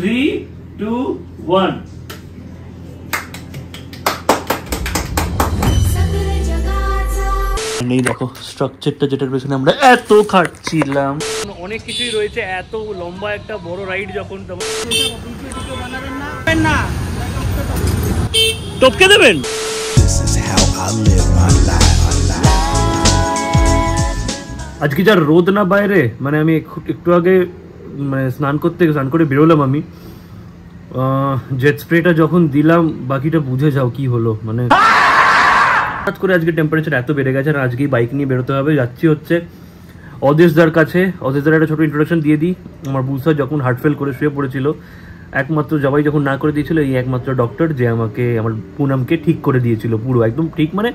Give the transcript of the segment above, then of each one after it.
3, 2, 1. নেই দেখো স্ট্রাকচারটা যেটার পেছনে আমরা এত খাটছিলাম, অনেক কিছুই রয়েছে। এত লম্বা একটা বড় রাইড যখন টপকে দেবেন। আজকে যা রোদ না বাইরে, মানে আমি একটু আগে মানে স্নান করে বেরোলাম আমি, জেট স্প্রেটা যখন দিলাম বাকিটা বুঝে যাও কি হলো। মানে হঠাৎ করে আজকে টেম্পারেচার এত বেড়ে গেছে, আর আজকেই বাইক নিয়ে বেরোতে হবে। যাচ্ছি হচ্ছে অদেশদার কাছে। অদেশদার একটা ছোটো ইন্ট্রোডাকশন দিয়ে দিই। আমার বুলসা যখন হার্ট ফেল করে শুয়ে পড়েছিল, একমাত্র জবাই যখন না করে দিয়েছিল, এই একমাত্র ডক্টর যে আমাকে আমার পুনামকে ঠিক করে দিয়েছিল, পুরো একদম ঠিক, মানে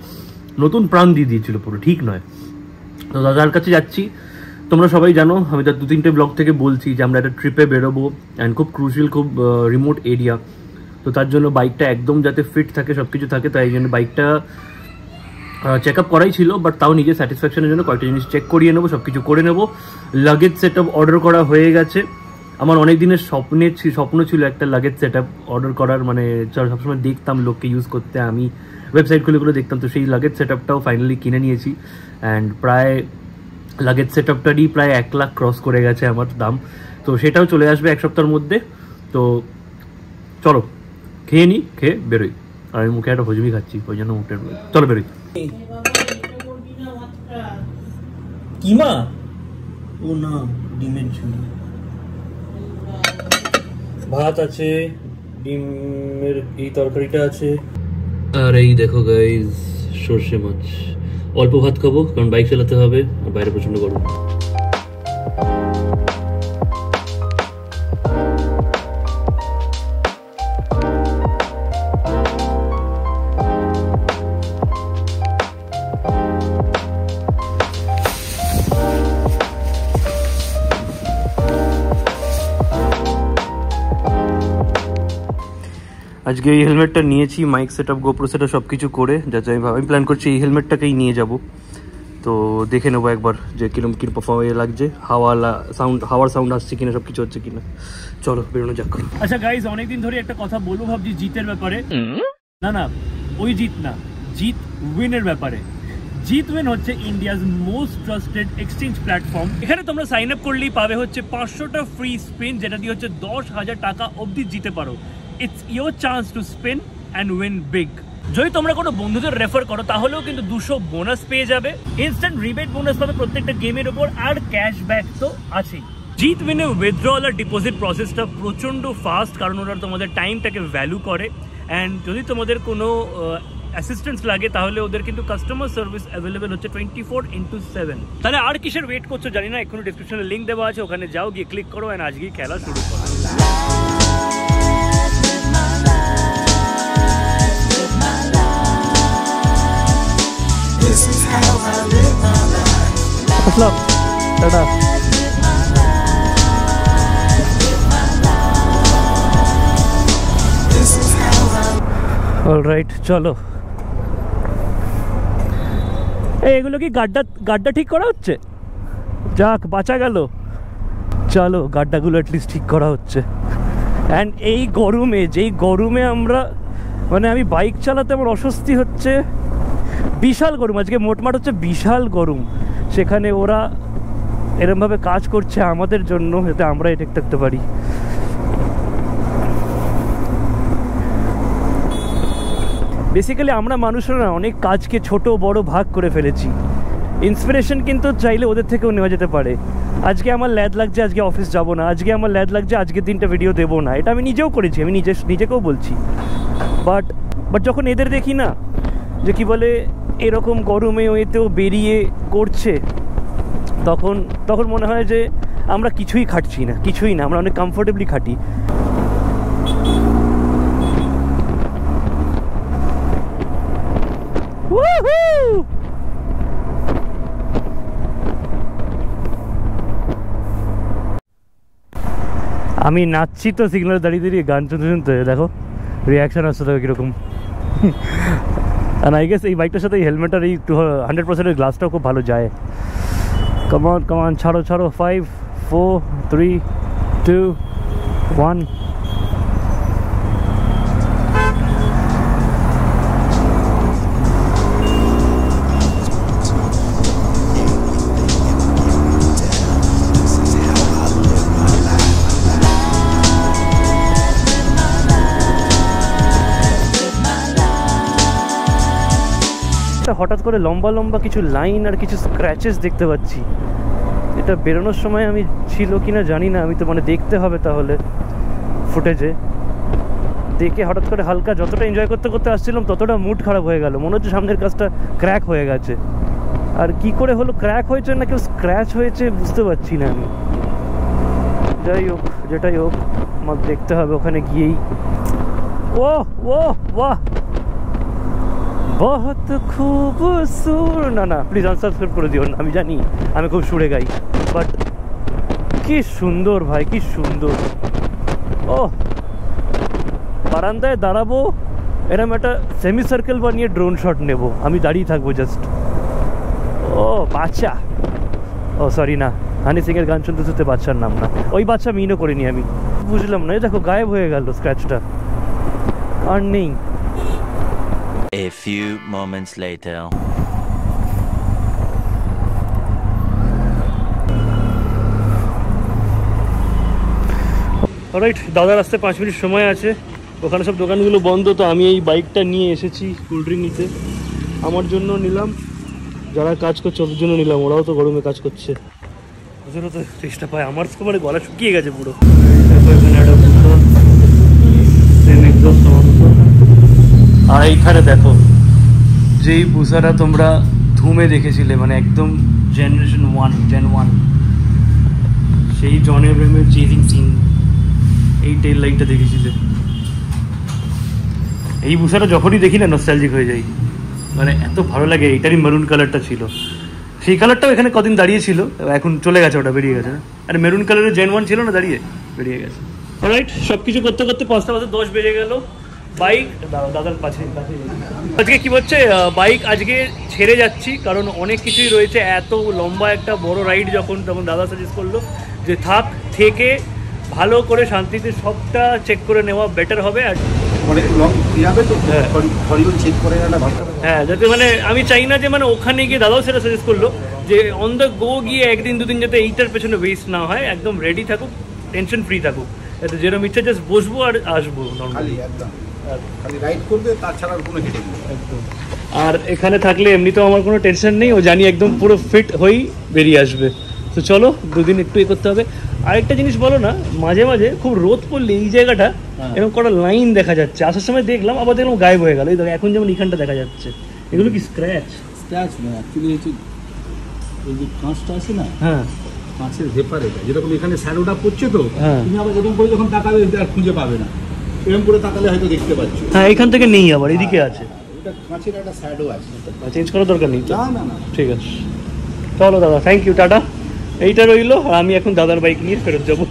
নতুন প্রাণ দিয়ে দিয়েছিল, পুরো ঠিক নয়। তো দাদার কাছে যাচ্ছি। তোমরা সবাই জানো, আমি তার 2-3টে ব্লগ থেকে বলছি যে আমরা একটা ট্রিপে বেরোবো, অ্যান্ড খুব ক্রুশিয়াল, খুব রিমোট এরিয়া। তো তার জন্য বাইকটা একদম যাতে ফিট থাকে, সব কিছু থাকে, তাই জন্য বাইকটা চেক আপ করাই ছিল, বাট তাও নিজের স্যাটিসফ্যাকশনের জন্য কয়েকটা জিনিস চেক করিয়ে নেবো, সব কিছু করে নেবো। লাগেজ সেট আপ অর্ডার করা হয়ে গেছে। আমার অনেক দিনের স্বপ্ন ছিল একটা লাগেজ সেট আপ অর্ডার করার, মানে সবসময় দেখতাম লোককে ইউজ করতে, আমি ওয়েবসাইট খুলে দেখতাম। তো সেই লাগেজ সেট আপটাও ফাইনালি কিনে নিয়েছি, অ্যান্ড প্রায় লাগেজ সেট আপটারই প্রায় 1 লাখ ক্রস করে গেছে আমার দাম। তো সেটাও চলে আসবে 1 সপ্তাহের মধ্যে। তো চলো খেয়ে নিই, খেয়ে বেরোই। আর আমি মুখে একটা হজমি খাচ্ছি, ওই জন্য মুখটা চলো বেরোই। কিমা ও না, ডিমের ঝুল, ভাত আছে, ডিমের এই তরকারিটা আছে, আর এই দেখো গাইজ সর্ষে মাছ। অল্প ভাত খাবো কারণ বাইক চালাতে হবে, আর বাইরে প্রচন্ড গরম। আজকে এই হেলমেটটা নিয়েছি, mic set up, GoPro set up সব কিছু করে, যাতে আমি প্ল্যান করছি এই হেলমেটটাকেই নিয়ে যাব। তো দেখে নেবো একবার যে কিরকম পারফরমেন্স লাগছে, হাওয়ার সাউন্ড আসছে কিনা, সব কিছু হচ্ছে কিনা। চলো বেরোনো যাক। আচ্ছা গাইজ, অনেকদিন ধরে একটা কথা বলবো ভাবছি জিতের ব্যাপারে। না ওই জিত না, জিত উইনের ব্যাপারে। জিত উইন হচ্ছে India's most trusted exchange platform. এখানে তোমরা সাইন আপ করলেই পাবে হচ্ছে 500টা ফ্রি স্পিন, যেটা দিয়ে হচ্ছে 10,000 টাকা অবধি জিতে পারো। It's your chance to spin and win big. যদি তোমরা কোনো বন্ধুদের রেফার করো তাহলেও কিন্তু 200 বোনাস পেয়ে যাবে, ইনস্ট্যান্ট রিবেট বোনাস পাবে প্রত্যেকটা গেমের উপর, আর ক্যাশব্যাক তো আছেই। জিত উইনে উইথড্রল আর ডিপোজিট প্রসেসটা প্রচণ্ড ফাস্ট, কারণ ওরা তোমাদের টাইমটাকে ভ্যালু করে। অ্যান্ড যদি তোমাদের কোনো অ্যাসিস্ট্যান্স লাগে তাহলে ওদের কিন্তু কাস্টমার সার্ভিস অ্যাভেলেবেল হচ্ছে 24/7। তাহলে আর কিসের ওয়েট করছো জানি না, এক্ষুনি ডিসক্রিপশনে লিঙ্ক দেওয়া আছে, ওখানে যাও, গিয়ে ক্লিক করো, অ্যান্ড আজকেই খেলা শুরু করো। অলরাইট, চলো। এগুলো কি গাড্ডা ঠিক করা হচ্ছে? যাক, বাঁচা গেল। চলো, গাড্ডাগুলো অ্যাটলিস্ট ঠিক করা হচ্ছে। অ্যান্ড এই গরমে, যেই গরমে আমরা, মানে আমি বাইক চালাতে আমার অস্বস্তি হচ্ছে, বিশাল গরম আজকে, মোটমাট হচ্ছে বিশাল গরম। সেখানে ওরা এরমভাবে কাজ করছে আমাদের জন্য, যাতে আমরা এটা থাকতে পারি। বেসিক্যালি আমরা মানুষরা অনেক কাজকে ছোট বড় ভাগ করে ফেলেছি। ইন্সপিরেশন কিন্তু চাইলে ওদের থেকেও নেওয়া যেতে পারে। আজকে আমার ল্যাদ লাগছে, আজকে অফিস যাব না। আজকে আমার ল্যাদ লাগছে, আজকের দিনটা ভিডিও দেবো না। এটা আমি নিজেও করেছি, আমি নিজেকেও বলছি। বাট যখন এদের দেখি না যে কি বলে এরকম গরমে এতেও বেরিয়ে করছে, তখন মনে হয় যে আমরা কিছুই খাটছি না, কিছুই না, আমরা অনেক কমফোর্টেবলি খাটি। আমি নাচছি তো সিগনালে দাঁড়িয়ে গান শুনতে, দেখো রিয়াকশান আসছে, দেখো কীরকম। আর আই গেস এই বাইকটার সাথে এই হেলমেট আর এই 100%-এর গ্লাসটাও খুব ভালো যায়। কমান ছাড়ো 5, 4, 3, 2, ওয়ান হঠাৎ করে লম্বা লম্বা কিছু লাইন আর কিছু স্ক্র্যাচেস দেখতে পাচ্ছি। এটা বেরোনোর সময় আমি ছিল কিনা জানি না, আমি তো মানে দেখতে হবে তাহলে ফুটেজে দেখে। হঠাৎ করে হালকা যতটা এনজয় করতে করতে আসছিলাম ততটা মুড খারাপ হয়ে গেল, মনে হচ্ছে সামনের কাজটা ক্র্যাক হয়ে গেছে। আর কি করে হলো, ক্র্যাক হয়েছে না কেউ স্ক্র্যাচ হয়েছে বুঝতে পারছি না আমি। যাই হোক, যেটাই হোক আমার দেখতে হবে ওখানে গিয়েই। ও ও বাহ, বহুত খুব সুর। না না প্লিজ আনসাবস্ক্রাইব করে দিও না, আমি জানি আমি খুব সুরে গাই, বাট কি সুন্দর ভাই, কি সুন্দর। ও বারান্দায় দাঁড়াবো, এরম একটা সেমি সার্কেল বানিয়ে ড্রোন শট নেব, আমি দাঁড়িয়ে থাকবো জাস্ট। ও বাচ্চা, ও সরি না, হানি সিং এর গান শুনতে শুনতে বাচ্চার নাম না, ওই বাচ্চা মিনও করিনি আমি। বুঝলাম না, দেখো গায়েব হয়ে গেল স্ক্র্যাচটা, আর নেই। A few moments later. Alright, দাদার আসতে 5 মিনিট সময় আছে, ওখানে সব দোকানগুলো বন্ধ, তো আমি এই বাইকটা নিয়ে এসেছি কোল্ড ড্রিঙ্ক নিতে। আমার জন্য নিলাম, যারা কাজ করছে ওদের জন্য নিলাম, ওরাও তো গরমে কাজ করছে, ওদেরও তো চেষ্টা পায়। আমার তো মানে গলা শুকিয়ে গেছে পুরো। আর এইখানে দেখো যেই বুসারা তোমরা ধুমে দেখেছিলে, মানে একদম জেনারেশন 1 Gen 1, সেই জন এব্রাহামের চেজিং সিন, এই টেল লাইটটা দেখেছিলে। এই বুসারা যখনই দেখি না নস্টালজিক হয়ে যাই, মানে এত ভালো লাগে। এইটারই মেরুন কালারটা ছিল, সেই কালারটাও এখানে কদিন দাঁড়িয়ে ছিল, এখন চলে গেছে, ওটা বেরিয়ে গেছে। আর মেরুন কালারের Gen 1 ছিল না, দাঁড়িয়ে বেরিয়ে গেছে। অলরাইট, সব কিছু করতে করতে 5টা বাজে 10 বেজে গেল। বাইক দাদার কাছে আজকে কি হচ্ছে, বাইক আজকে ছেড়ে যাচ্ছি, কারণ অনেক কিছুই রয়েছে। এত লম্বা একটা বড় রাইড যখন, তখন দাদা সাজেস্ট করলো যে থাক, থেকে ভালো করে শান্তিতে সবটা চেক করে নেওয়া বেটার হবে। আর অনেক লং যাবে তো, চেক করে নেওয়াটা ভালো। হ্যাঁ, যাতে মানে আমি চাই না যে মানে ওখানে গিয়ে, দাদাও সেটা সাজেস্ট করলো যে অন দ্য গো গিয়ে একদিন দুদিন যাতে এইটার পেছনে ওয়েস্ট না হয়, একদম রেডি থাকুক, টেনশন ফ্রি থাকুক, যাতে যেরকম ইচ্ছা জাস্ট বসবো আর আসবো নর্মালি, একদম খালি রাইড করবে, তাছাড়া কোনো হেডেক নেই একদম। আর এখানে থাকলে এমনিতেও আমার কোনো টেনশন নেই, ও জানি একদম পুরো ফিট হয়েই বেরিয়ে আসবে। তো চলো, দুদিন একটু এ করতে হবে। আরেকটা জিনিস বলো না, মাঝে মাঝে খুব রোদ পড়লে এই জায়গাটা এরকম কটা লাইন দেখা যাচ্ছে, আসার সময় দেখলাম, আবার দেখলাম গায়েব হয়ে গেল। এই দেখো এখন যেমন এখানটা দেখা যাচ্ছে, এগুলো কি স্ক্র্যাচ? স্ক্র্যাচ না, অ্যাকচুয়ালি হচ্ছে এই যে কাঁচটা আছে না, হ্যাঁ কাঁচের ভেপার, এটা যেরকম এখানে শ্যাডোটা পড়ছে তো, হ্যাঁ, তুমি আবার এরকম করে যখন তাকাবে আর খুঁজে পাবে না, এরকম করে তাকালে হয়তো দেখতে পাচ্ছ। হ্যাঁ এখান থেকে নেই, আবার এদিকে আছে, এটা কাঁচের একটা শ্যাডো আছে, চেঞ্জ করার দরকার নেই। না না না, ঠিক আছে, চলো দাদা, থ্যাংক ইউ, টাটা। এইটা রইলো, আর আমি এখন দাদার বাইক নিয়ে ফেরত যাবো।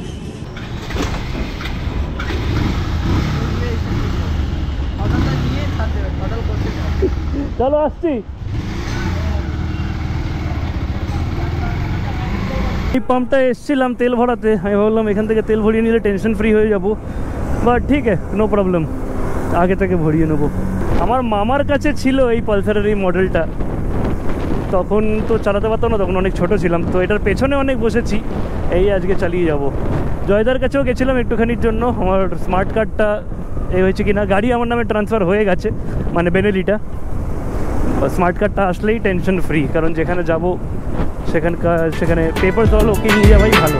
চলো আসছি। এই পাম্পটা এসেছিলাম তেল ভরাতে, আমি ভাবলাম এখান থেকে তেল ভরিয়ে নিলে টেনশন ফ্রি হয়ে যাবো, বাট ঠিক আছে, নো প্রবলেম, আগে থেকে ভরিয়ে নেবো। আমার মামার কাছে ছিল এই পালসারের এই মডেলটা, তখন তো চালাতে পারতাম না, তখন অনেক ছোট ছিলাম, তো এটার পেছনে অনেক বসেছি, এই আজকে চালিয়ে যাব। জয়দার কাছেও গেছিলাম একটুখানির জন্য, আমার স্মার্ট কার্ডটা এই হয়েছে কিনা, গাড়ি আমার নামে ট্রান্সফার হয়ে গেছে, মানে বেনেলিটা। স্মার্ট কার্ডটা আসলেই টেনশন ফ্রি, কারণ যেখানে যাব সেখানে পেপার সহ ওকে নিয়ে যাওয়াই ভালো।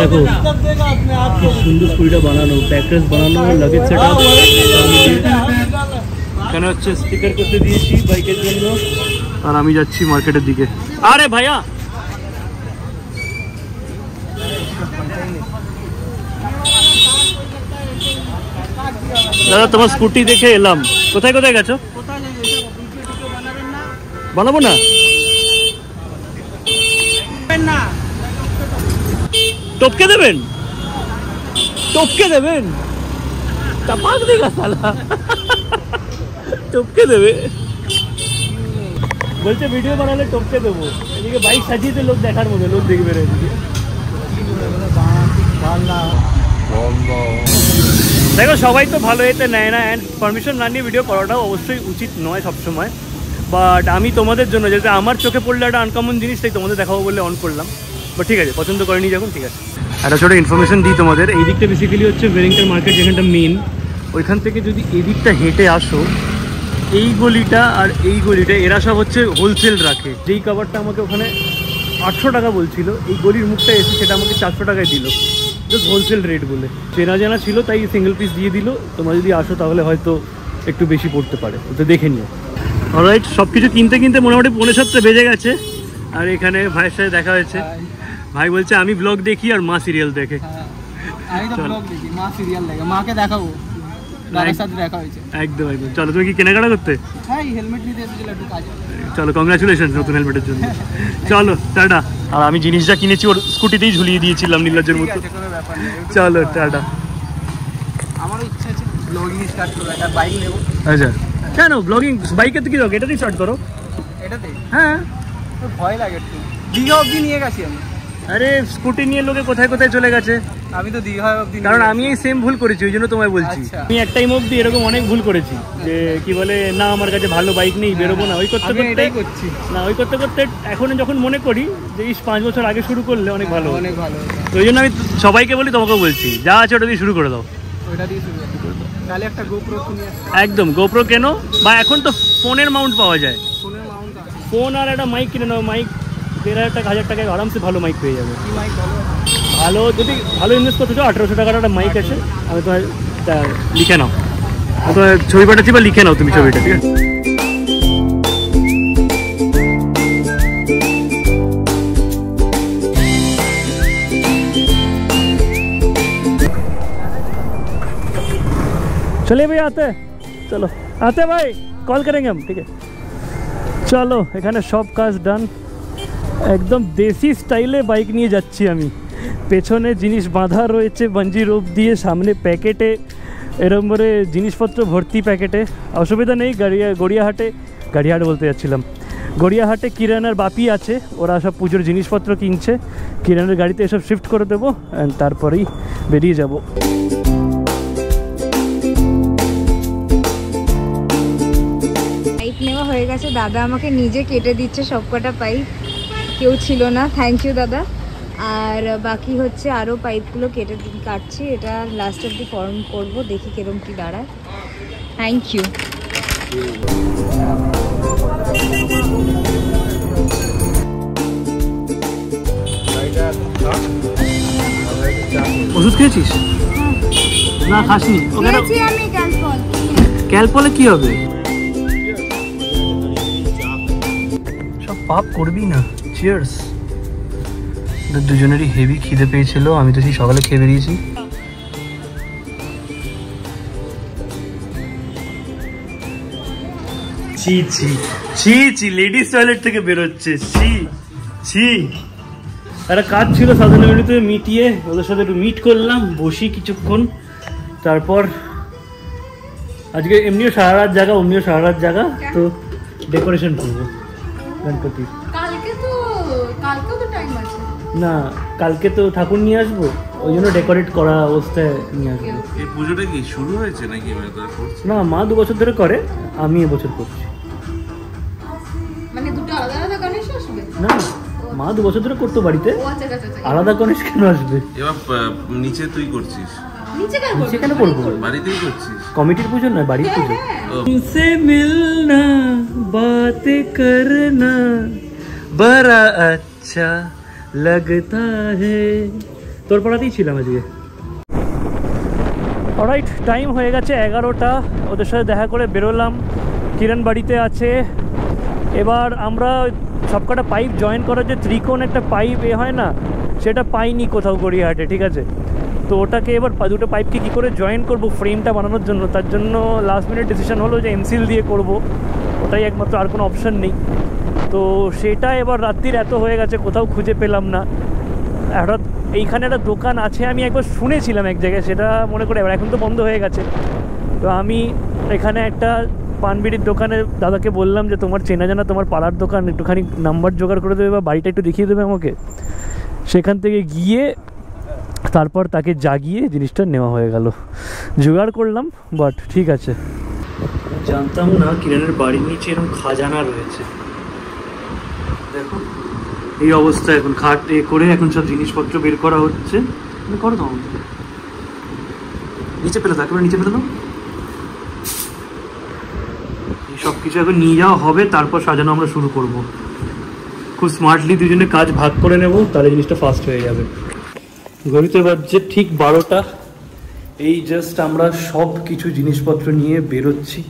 দেখো কি সুন্দর স্কুলটা বানানো, ব্যাকরেস বানানো, লাগেজ সেট আপ, এখানে হচ্ছে স্টিকার করতে দিয়েছি বাইকের জন্য। আর আমি যাচ্ছি মার্কেটের দিকে। আরে ভাইয়া, দাদা তোমার স্কুটি দেখে এলাম, কোথায় কোথায় গেছো? বানাবো না, টপকে দেবেন, টপকে দেবেন, চাপাক দেগা সালা, টপকে দেবে বলছে ভিডিও বানালে টপকে দেবো। এদিকে বাইক সাজিয়েছে লোক দেখার মতো, লোক দেখবে রে এদিকে। দেখো সবাই তো ভালো এতে নেয় না, অ্যান্ড পারমিশন না নিয়ে ভিডিও করাটাও অবশ্যই উচিত নয় সবসময়। বাট আমি তোমাদের জন্য, যেটা আমার চোখে পড়লে একটা আনকমন জিনিস, তাই তোমাদের দেখাবো বলে অন করলাম। বাট ঠিক আছে, পছন্দ করেনি যখন, ঠিক আছে। একটা ছোটো ইনফরমেশন দিই তোমাদের। এই দিকটা বেসিক্যালি হচ্ছে ওয়েলিংটন মার্কেট, যেখানটা মেন। ওইখান থেকে যদি এদিকটা হেঁটে আসো, এই গলিটা আর এই গলিটা এরা সব হচ্ছে হোলসেল রাখে। যেই কাভারটা আমাকে ওখানে 800 টাকা বলছিল, এই গলির মুখটা এসে সেটা আমাকে 400 টাকায় দিল, জাস্ট হোলসেল রেট বলে। চেনা জানা ছিল তাই সিঙ্গেল পিস দিয়ে দিল। তোমরা যদি আসো তাহলে হয়তো একটু বেশি পড়তে পারে, তো দেখে নিও। অলরাইট, সব কিছু কিনতে কিনতে মোটামুটি 6:45 বেজে গেছে। আর এখানে ভাইয়ের সাথে দেখা হয়েছে। ভাই বলছে আমি ব্লগ দেখি আর মা সিরিয়াল দেখে। আমি তো ব্লগ দেখি, মা সিরিয়াল দেখে, মাকে দেখাবো, দাদার সাথে দেখা হয়েছে। একদম একদম। চলো, তুমি কি কেনাকাটা করতে? হ্যাঁ, হেলমেট নিতে এসেছিল একটু কাজে। চলো, কংগ্রাচুলেশন নতুন হেলমেটের জন্য। চলো টাটা। আর আমি জিনিস যা কিনেছি ওর স্কুটিতেই ঝুলিয়ে দিয়েছিলাম নির্লজ্জের মতো। কোনো ব্যাপার নেই, চলো টাটা। আমারও ইচ্ছা আছে ব্লগিং স্টার্ট করবো, একটা বাইক নেবো। আচ্ছা, কেন ব্লগিং? বাইকে তো কি দরকার, এটাতেই স্টার্ট করো। এটাতে হ্যাঁ, ভয় লাগে একটু। দীঘা অবধি নিয়ে গেছি আমি। আরে স্কুটি নিয়ে লোকে কোথায় কোথায় চলে গেছে। আমি তো দীঘা অবধি, কারণ আমি এই সেম ভুল করেছি, ওই জন্য তোমায় বলছি। আমি এক টাইম অবধি এরকম অনেক ভুল করেছি, যে কি বলে না আমার কাছে ভালো বাইক নেই, বেরোবো না। ওই করতে করতে এটাই করছি না, ওই করতে করতে এখন যখন মনে করি যে 5 বছর আগে শুরু করলে অনেক ভালো, অনেক ভালো। তো ওই জন্য আমি সবাইকে বলি, তোমাকেও বলছি, যা আছে ওটা দিয়ে শুরু করে দাও। ওইটা দিয়ে শুরু করতে, তাহলে একটা গোপ্রো কিনে একদম গোপ্রো কেনো, বা এখন তো ফোনের মাউন্ট পাওয়া যায়, ফোনের মাউন্ট আছে। ফোন আর একটা মাইক কিনে নাও। মাইক 1,500 টাকা 1000 টাকায় আরামসে ভালো মাইক পেয়ে যাবে। কি মাইক ভালো? ভালো যদি ভালো ইনভেস্ট করতে চাও 1800 টাকার একটা মাইক আছে, আমি তোমার লিখে নাও, তোমার ছবি পাঠাচ্ছি বা লিখে নাও তুমি ছবিটা, ঠিক আছে? चलिए भाई आते हैं, चलो आते हैं भाई, कॉल करेंगे हम, ठीक है? চলো, এখানে সব কাজ ডান। একদম দেশি স্টাইলে বাইক নিয়ে যাচ্ছি আমি। পেছনে জিনিস বাঁধা রয়েছে বাঞ্জি রোপ দিয়ে, সামনে প্যাকেটে এরকম করে জিনিসপত্র ভর্তি প্যাকেটে। অসুবিধা নেই, গড়িয়াহাট বলতে যাচ্ছিলাম, গড়িয়াহাটে কিরানার বাপি আছে, ওরা সব পুজোর জিনিসপত্র কিনছে। কিরানার গাড়িতে এসব শিফট করে দেবো, অ্যান্ড তারপরেই বেরিয়ে যাব। পাইপ নেওয়া হয়ে গেছে, দাদা আমাকে নিজে কেটে দিচ্ছে সবকটা পাইপ, কেউ ছিল না, থ্যাংক ইউ দাদা। আর বাকি হচ্ছে আরও পাইপগুলো কাটছি, এটা লাস্ট অব্দি ফর্ম করবো, দেখি কিরম কি দাঁড়ায়। Thank you. ওষুধ খেয়েছিস? না খাসনি? আমি ক্যালপলে কি হবে? সব পাপ করবি না। চিয়ার্স। দুজনেরই হেভি খিদে পেয়েছিল, আমি তো সেই সকালে খেয়ে বেরিয়েছি। ছি ছি ছি ছি, লেডিস টয়লেট থেকে বেরোচ্ছে, ছি ছি। একটা কাজ ছিল সাধারণ মিনিটে মিটিয়ে, ওদের সাথে একটু মিট করলাম, বসি কিছুক্ষণ। তারপর আজকে এমনিও সারা রাত জায়গা, অমনিও সারা রাত জায়গা, তো ডেকোরেশন করবো গণপতি। না, কালকে তো ঠাকুর নিয়ে আসবো, ওই জন্য ডেকোরেট করা অবস্থায় নিয়ে আসবো। এই পুজোটা কি শুরু হয়েছে নাকি? না, মা 2 বছর ধরে করে, আমি এবছর করছি। মানে দুটো আলাদা আলাদা গণেশ আসবে না, মা 2 বছর ধরে করতো বাড়িতে, আলাদা গণেশ কেন আসবে? এবার নিচে তুই করছিস? নিচে কেন করবো? বাড়িতেই করছিস? কমিটির পুজো নয়, বাড়ির পুজো। তুমসে মিলনা বাত করনা বড়া আচ্ছা লাগতা হে। তোর পড়াতেই ছিলাম আজকে। অলরাইট, টাইম হয়ে গেছে 11টা, ওদের সাথে দেখা করে বেরোলাম। কিরণ বাড়িতে আছে। এবার আমরা সবকটা পাইপ জয়েন করার যে ত্রিকোণ একটা পাইপ হয় না, সেটা পাইনি কোথাও গড়িয়াহাটে, ঠিক আছে? তো ওটাকে এবার দুটো পাইপকে কী করে জয়েন করব ফ্রেমটা বানানোর জন্য, তার জন্য লাস্ট মিনিট ডিসিশন হলো যে এমসিল দিয়ে করব, ওটাই একমাত্র, আর কোনো অপশান নেই। তো সেটা এবার রাত্রির এত হয়ে গেছে, কোথাও খুঁজে পেলাম না। হঠাৎ এইখানে একটা দোকান আছে, আমি একবার শুনেছিলাম এক জায়গায়, সেটা মনে করে এবার এখন তো বন্ধ হয়ে গেছে। তো আমি এখানে একটা পানবিড়ির দোকানে দাদাকে বললাম যে তোমার চেনা জানা তোমার পাড়ার দোকান, একটুখানি নাম্বার জোগাড় করে দেবে বা বাড়িটা একটু দেখিয়ে দেবে আমাকে। সেখান থেকে গিয়ে তারপর তাকে জাগিয়ে জিনিসটা নেওয়া হয়ে গেল, জোগাড় করলাম। বাট ঠিক আছে, জানতাম না কিরণের বাড়ির নিচে এরকম খাজানা রয়েছে। দেখো এই অবস্থা, এখন খাট এ করে এখন সব জিনিসপত্র বের করা হচ্ছে। করো তো নিচে ফেলে থাকবে, নিচে ফেলে দাও। এই সব কিছু এখন নিয়ে যাওয়া হবে, তারপর সাজানো আমরা শুরু করব। খুব স্মার্টলি দুজনে কাজ ভাগ করে নেব, তাহলে জিনিসটা ফাস্ট হয়ে যাবে। ঘড়িতে বাজছে ঠিক 12টা। এই জাস্ট আমরা সব কিছু জিনিসপত্র নিয়ে বেরোচ্ছি,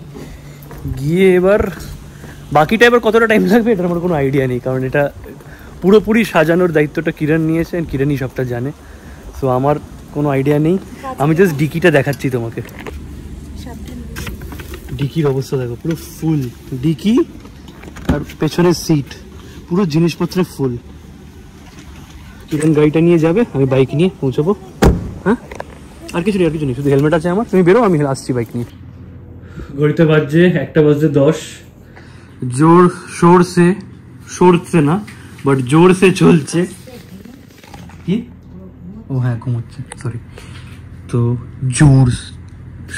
গিয়ে এবার বাকিটা এবার কতটা টাইম লাগবে এটার আমার কোনো আইডিয়া নেই, কারণ এটা পুরোপুরি সাজানোর দায়িত্বটা কিরণ নিয়েছেন, কিরণই সবটা জানে। সো আমার কোনো আইডিয়া নেই, আমি জাস্ট ডিকিটা দেখাচ্ছি তোমাকে। ডিকির অবস্থা দেখো, পুরো ফুল ডিকি, আর পেছনের সিট পুরো জিনিসপত্রে ফুল। কিরণ গাড়িটা নিয়ে যাবে, আমি বাইক নিয়ে পৌঁছাবো। হ্যাঁ, আর কিছু নেই, আর কিছু নেই, শুধু হেলমেট আছে আমার। তুমি বেরো, আমি আসছি বাইক নিয়ে। ঘড়িতে বাজছে 1:10। জোর সরছে না, বাট জোরসে চলছে। কি? ও হ্যাঁ, ঘুমোচ্ছে, সরি। তো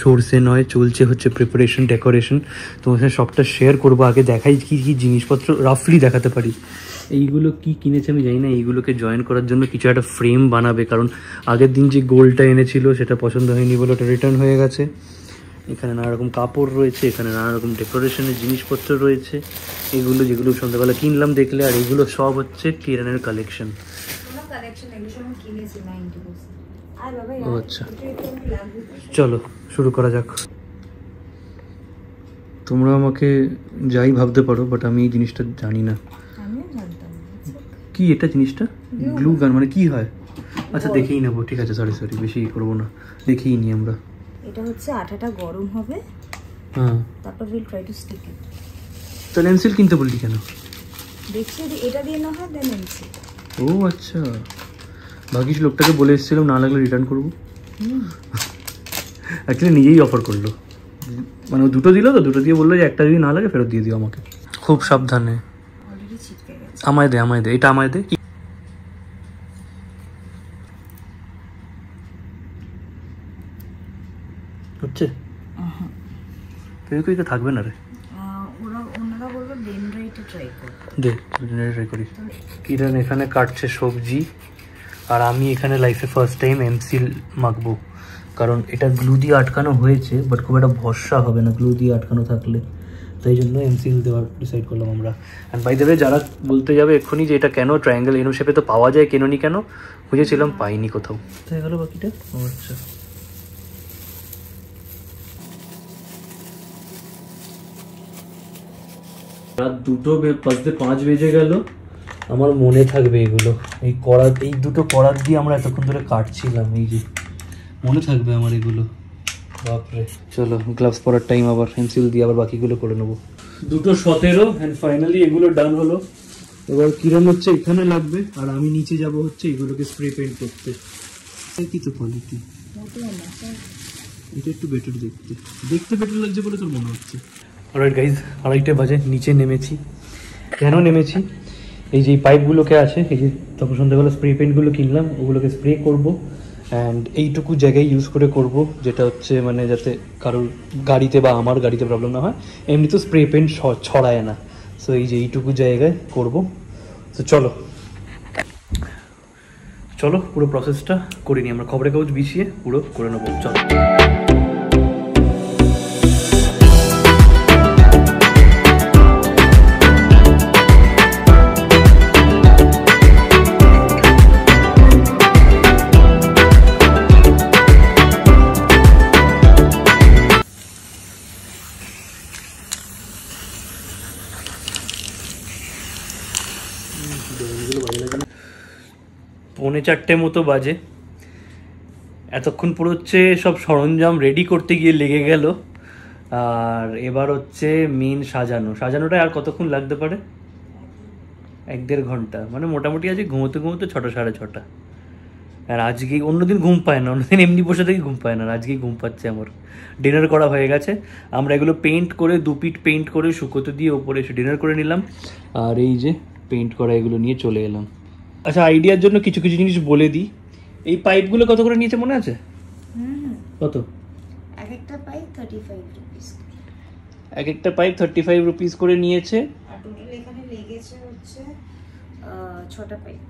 সরছে নয়, চলছে হচ্ছে প্রিপারেশন, ডেকোরেশন। তোমার সাথে সবটা শেয়ার করবো। আগে দেখাই কি কি জিনিসপত্র রাফলি দেখাতে পারি। এইগুলো কি কিনেছে আমি জানি না, এইগুলোকে জয়েন করার জন্য কিছু একটা ফ্রেম বানাবে, কারণ আগের দিন যে গোলটা এনেছিল সেটা পছন্দ হয়নি বলে ওটা রিটার্ন হয়ে গেছে। এখানে নানা রকম কাপড় রয়েছে, এখানে নানা রকম ডেকোরেশনের জিনিসপত্র রয়েছে, এগুলো যেগুলো সন্ধ্যাবেলা কিনলাম দেখলে। আর এগুলো সব হচ্ছে কিরণের কালেকশন। ও আচ্ছা, চলো শুরু করা যাক। তোমরা আমাকে যাই ভাবতে পারো, বাট আমি এই জিনিসটা জানি না কি এটা জিনিসটা। গ্লু গান মানে কি হয়? আচ্ছা দেখেই নেবো, ঠিক আছে, সরি বেশি করবো না, দেখেই নি আমরা। এটা হচ্ছে আঠাটা গরম হবে, হ্যাঁ, তারপর উইল ট্রাই টু স্টিক ইট। তো পেন্সিল কিনতে বললি কেন? দেখছি যদি এটা দিয়ে না হয় দেন পেন্সিল। ও আচ্ছা, ভাগিস লোকটাকে বলে এসেছিলাম না লাগলে রিটার্ন করবো। অ্যাকচুয়ালি নিজেই অফার করলো, মানে ও দুটো দিল, তো দুটো দিয়ে বললো যে একটা যদি না লাগে ফেরত দিয়ে দিও আমাকে। খুব সাবধানে, অলরেডি ছিটকে গেছে। আমায় দে, এটা আমায় দে। হচ্ছে কেউ থাকবে না রে, ওনারা বলবে ব্লেন্ডারে ট্রাই করতে। দে ট্রাই করি। কিরণ এখানে কাটছে সবজি, আর আমি এখানে লাইফে ফার্স্ট টাইম এমসিল মাখবো, কারণ এটা গ্লু দিয়ে আটকানো হয়েছে, বাট খুব একটা ভরসা হবে না গ্লু দিয়ে আটকানো থাকলে, তাই জন্য এমসিল দেওয়ার ডিসাইড করলাম আমরা। অ্যান্ড বাই দ্য ওয়ে, যারা বলতে যাবে এক্ষুনি যে এটা কেন ট্রায়াঙ্গেল এনো শেপে তো পাওয়া যায়, কেননি কেন খুঁজেছিলাম, পাইনি কোথাও। হয়ে গেল বাকিটা। ও আচ্ছা, রাত 2:05 বেজে গেল। আমার মনে থাকবে এগুলো, এই দুটো করাত দিয়ে আমরা এতক্ষণ ধরে কাটছিলাম, এই যে মনে থাকবে আমার এগুলো। বাপরে, চলো গ্লাভস পরার টাইম, আবার পেন্সিল দিয়ে আবার বাকিগুলো করে নেবো। 2:17 অ্যান্ড ফাইনালি এগুলো ডান হলো। এবার কিরণ হচ্ছে এখানে লাগবে, আর আমি নিচে যাব হচ্ছে এগুলোকে স্প্রে পেইন্ট করতে। কি তো কোয়ালিটি, এটা একটু বেটার দেখতে বেটার লাগছে বলে তোর মনে হচ্ছে। অলরাইট গাইজ, 2:30 বাজে, নিচে নেমেছি। কেন নেমেছি? এই যে পাইপগুলোকে আছে, এই যে তখন সন্ধ্যাবেলা স্প্রে পেইন্টগুলো কিনলাম, ওগুলোকে স্প্রে করবো। অ্যান্ড এইটুকু জায়গায় ইউজ করে করব, যেটা হচ্ছে মানে যাতে কারোর গাড়িতে বা আমার গাড়িতে প্রবলেম না হয়। এমনি তো স্প্রে পেইন্ট ছড়ায় না, সো এই যে এইটুকু জায়গায় করব। তো চলো পুরো প্রসেসটা করে নিই আমরা, খবরের কাগজ বিছিয়ে পুরো করে নেবো। চলো। পৌনে 4টে মতো বাজে, এতক্ষণ পুরো হচ্ছে সব সরঞ্জাম রেডি করতে গিয়ে লেগে গেল। আর এবার হচ্ছে মেন সাজানোটা আর কতক্ষণ লাগতে পারে? 1-1.5 ঘন্টা, মানে মোটামুটি আজ ঘুমোতে 6টা 6:30। আর আজকে অন্যদিন ঘুম পায় না, অন্যদিন এমনি বসে থেকে ঘুম পায় না, আজকেই ঘুম পাচ্ছে আমার। ডিনার করা হয়ে গেছে, আমরা এগুলো পেইন্ট করে 2 পিট পেইন্ট করে শুকোতে দিয়ে ওপরে এসে ডিনার করে নিলাম। আর এই যে পেইন্ট করা এগুলো নিয়ে চলে এলাম। আচ্ছা, আইডিয়ার জন্য কিছু কিছু জিনিস বলে দিই। এই পাইপগুলো কত করে নিয়েছে মনে আছে? কত? এক একটা পাইপ 35 রুপিস, এক একটা পাইপ 35 রুপিস করে নিয়েছে। আর টোটাল এখানে লেগেছে হচ্ছে 6টা পাইপ।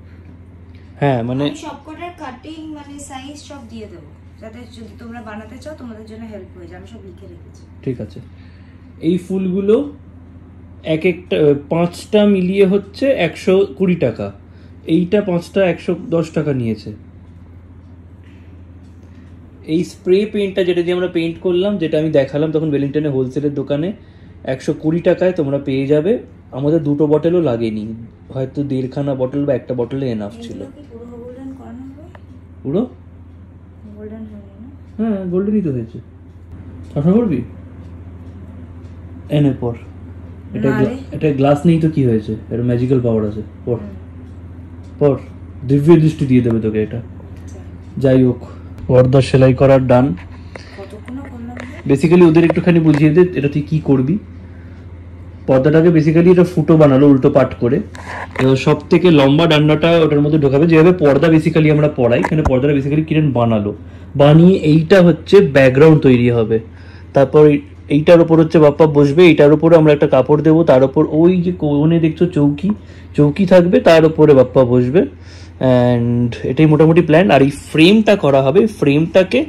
হ্যাঁ মানে সবকটার কাটিং মানে সাইজ সব দিয়ে দেবো, যাতে যদি তোমরা বানাতে চাও তোমাদের জন্য হেল্প হয়ে যায়। আমি সব লিখে রেখেছি। ঠিক আছে। এই ফুলগুলো এক একটা 5টা মিলিয়ে হচ্ছে 120 টাকা। এইটা 5টা 110 টাকা নিয়েছে। এই স্প্রে পেইন্টটা যেটা দিয়ে আমরা পেইন্ট করলাম, যেটা আমি দেখালাম তখন ওয়েলিংটনে হোলসেলের দোকানে, 120 টাকায় তোমরা পেয়ে যাবে। আমাদের 2টো বটলও লাগেনি, হয়তো 1.5খানা বটল বা একটা বটলে এনাফ ছিল। পুরো গোল্ডেন হয়নি না? হ্যাঁ, গোল্ডেনই তো হয়েছে। আশা করবি এনে পর। এটা গ্লাস নেই তো কি হয়েছে, এটা ম্যাজিক্যাল পাওয়ার আছে। পর পর, দিব্য দৃষ্টি দিয়ে দেবে তোকে এটা। যাই হোক, পর্দা সেলাই করার ডান। বেসিক্যালি ওদের একটুখানি বুঝিয়ে দে এটা তুই কি করবি। পর্দাটাকে বেসিক্যালি এটা ফুটো বানালো উল্টো পাট করে। এবার সব থেকে লম্বা ডান্ডাটা ওটার মধ্যে ঢোকাবে, যেভাবে পর্দা বেসিক্যালি আমরা পড়াই, এখানে পর্দাটা বেসিক্যালি কিরণ বানালো, বানিয়ে এইটা হচ্ছে ব্যাকগ্রাউন্ড তৈরি হবে। তারপর এইটার ওপর হচ্ছে বাপ্পা বসবে, এইটার উপরে আমরা একটা কাপড় দেবো, তার উপর ওই যে কোণে দেখছো চৌকি থাকবে, তার উপরে বাপ্পা বসবে। অ্যান্ড এটাই মোটামুটি প্ল্যান। আর এই ফ্রেমটা করা হবে, ফ্রেমটাকে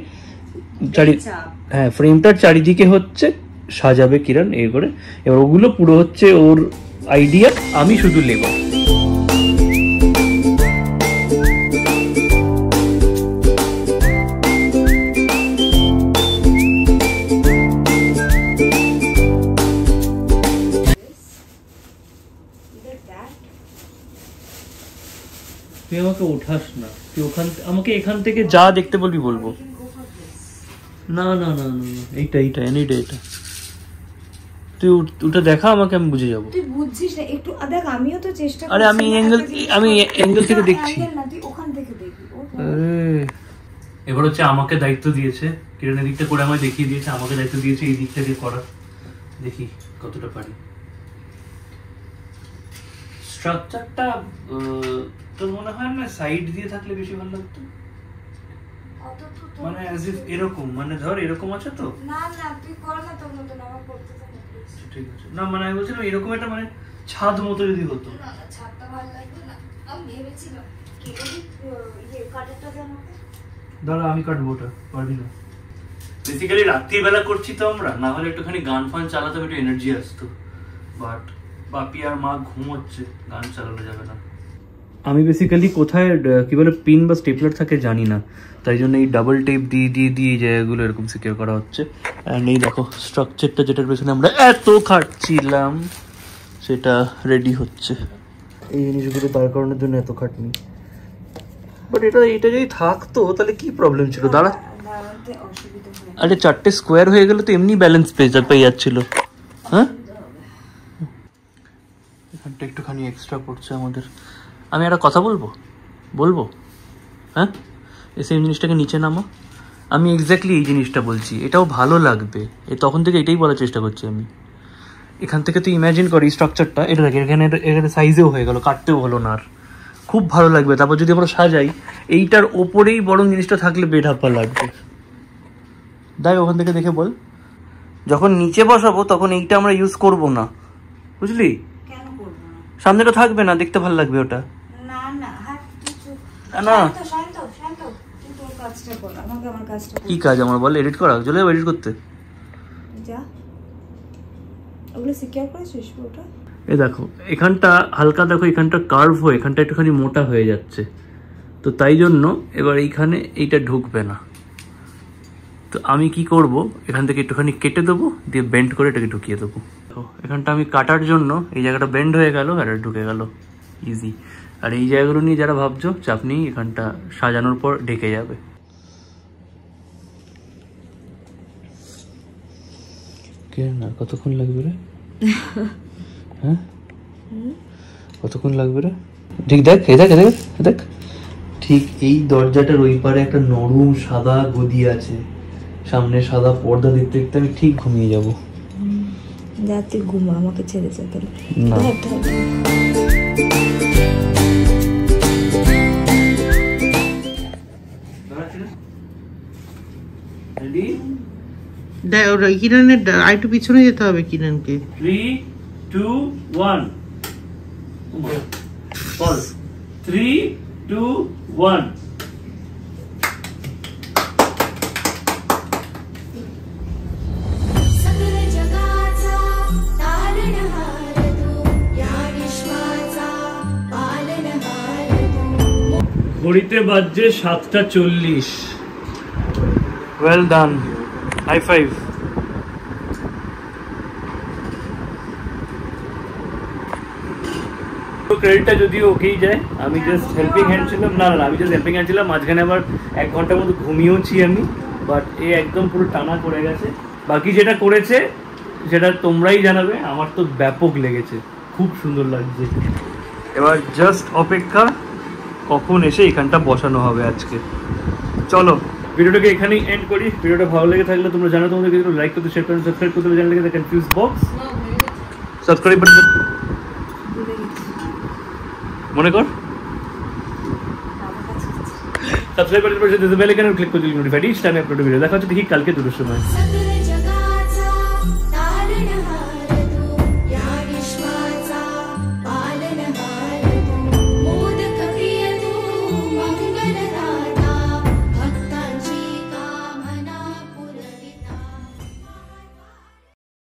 ফ্রেমটার চারিদিকে হচ্ছে সাজাবে কিরণ এই করে। এবার ওগুলো পুরো হচ্ছে ওর আইডিয়া, আমি শুধু লেবার। তুই আমাকে ওঠাস না, তুই আমাকে এখান থেকে যা দেখতে বলবি বলবো। না না না না, এইটা এটা তুই ওটা দেখা আমাকে, আমি বুঝে যাবো। তুই বুঝছিস না একটু, দেখ আমিও তো চেষ্টা করছি। আরে আমি অ্যাঙ্গেল থেকে দেখছি। না তুই ওখান থেকে দেখবি। এবার হচ্ছে আমাকে দায়িত্ব দিয়েছে, কিরণের দিকটা করে আমায় দেখিয়ে দিয়েছে, আমাকে দায়িত্ব দিয়েছে এই দিক থেকে করার। দেখি কতটা পারি। স্ট্রাকচারটা তোর মনে হয় না সাইড দিয়ে থাকলে বেশি ভালো লাগতো? মানে অ্যাজ ইফ এরকম, মানে ধর এরকম আছে তো। না না তুই কর না, তোর মতো না, আমার করতে দে না প্লিজ। ঠিক আছে। না মানে আমি বলছিলাম এরকম একটা মানে ছাদ মতো যদি হতো। না না, ছাদটা ভালো লাগবে না। আমি ভেবেছিলাম কেটে এই কাটারটা জানো তো। দাঁড়া আমি কাটবো, ওটা পারবি না। বেসিক্যালি রাত্রিবেলা করছি তো আমরা, না হলে একটুখানি গান ফান চালাতাম, একটু এনার্জি আসতো। বাট বাপি আর মা ঘুমোচ্ছে, গান চালানো যাবে না। আমি বেসিক্যালি কোথায় কি বলে পিন বা স্টেপলার থাকে জানি না, তাই জন্য এই ডাবল টেপ দিয়ে জায়গাগুলো এরকম সিকিউর করা হচ্ছে। অ্যান্ড এই দেখো স্ট্রাকচারটা যেটার পেছনে আমরা এত খাটছিলাম সেটা রেডি হচ্ছে। এই জিনিসগুলো দাঁড় করানোর জন্য এত খাটনি। বাট এটা যদি থাকতো তাহলে কি প্রবলেম ছিল? দাঁড়া, আরে 4টে স্কোয়ার হয়ে গেলে তো এমনি ব্যালেন্স পেয়ে যাচ্ছিল। হ্যাঁ, এখানটা একটুখানি এক্সট্রা পড়ছে আমাদের। আমি একটা কথা বলবো হ্যাঁ, এসে এই জিনিসটাকে নিচে নামো। আমি এক্স্যাক্টলি এই জিনিসটা বলছি, এটাও ভালো লাগবে। তখন থেকে এটাই বলার চেষ্টা করছি আমি। এখান থেকে তুই ইমাজিন কর এই স্ট্রাকচারটা, এটা দেখ এখানে সাইজেও হয়ে গেল, কাটতেও হলো না আর, খুব ভালো লাগবে। তারপর যদি আমরা সাজাই, এইটার ওপরেই বরং জিনিসটা থাকলে বেঢাপ্পা লাগবে। দাই ওখান থেকে দেখে বল। যখন নিচে বসাবো তখন এইটা আমরা ইউজ করব না, বুঝলি? কেন করব না? সামনেটা থাকবে না, দেখতে ভালো লাগবে ওটা। না না, হ্যাঁ না শান্ত তুই তোর কাজটা কর, আমাকে আমার কাজটা কর। কি কাজ আমার বল? এডিট করা? চলে যাবো এডিট করতে। যা, ওগুলো সিকিউর করেছিস ওটা? এই দেখো এখানটা হালকা, দেখো এখানটা কার্ভ হয়ে এখানটা একটুখানি মোটা হয়ে যাচ্ছে, তো তাই জন্য এবার এইখানে এইটা ঢুকবে না। তো আমি কি করব, এখান থেকে একটুখানি কেটে দেবো, দিয়ে বেন্ড করে এটাকে ঢুকিয়ে দেবো। তো এখানটা আমি কাটার জন্য এই জায়গাটা বেন্ড হয়ে গেল আর এটা ঢুকে গেল, ইজি। আর এই জায়গাগুলো নিয়ে যারা ভাবছো চাপ নেই, এখানটা সাজানোর পর ঢেকে যাবে। না কতক্ষণ লাগবে রে? হ্যাঁ কতক্ষণ লাগবে রে? ঠিক দেখ, দেখ ঠিক এই দরজাটার ওই পারে একটা নরম সাদা গদি আছে, সামনে সাদা পর্দা দেখতে দেখতে আমি ঠিক ঘুমিয়ে যাব। রাতে ঘুমা, আমাকে ছেড়ে যা তাহলে। না। কিরণের আরেকটু পিছনে যেতে হবে কিরণকে। 3 2 1 বল 3 2 1 सकल जगाचा तारणहार तू या विश्वाचा पालनहार तू ঘড়িতে বাজছে 7:40। Well done, high five. ক্রেডিটটা যদিও ওকেই যায়, আমি জাস্ট হেল্পিং হ্যান্ড ছিলাম। না না, আমি জাস্ট হেল্পিং হ্যান্ড ছিলাম, মাঝখানে আবার 1 ঘন্টার মতো ঘুমিয়েওছি আমি, বাট এ একদম পুরো টানা করে গেছে। বাকি যেটা করেছে সেটা তোমরাই জানাবে, আমার তো ব্যাপক লেগেছে, খুব সুন্দর লাগছে। এবার জাস্ট অপেক্ষা কখন এসে এখানটা বসানো হবে আজকে। চলো ভিডিওটাকে এখানেই এন্ড করি। ভিডিওটা ভালো লেগে থাকলে তোমরা জানো, তোমাদেরকে লাইক করতে, শেয়ার করতে, সাবস্ক্রাইব করতে, চ্যানেলটাকে the confuse box subscribe button মনে কর, সাবস্ক্রাইব বাটনের পাশে বেল আইকনে ক্লিক করে দিলে notified each time upload video. দেখা হচ্ছে ঠিক কালকে 2টোর সময়। सकल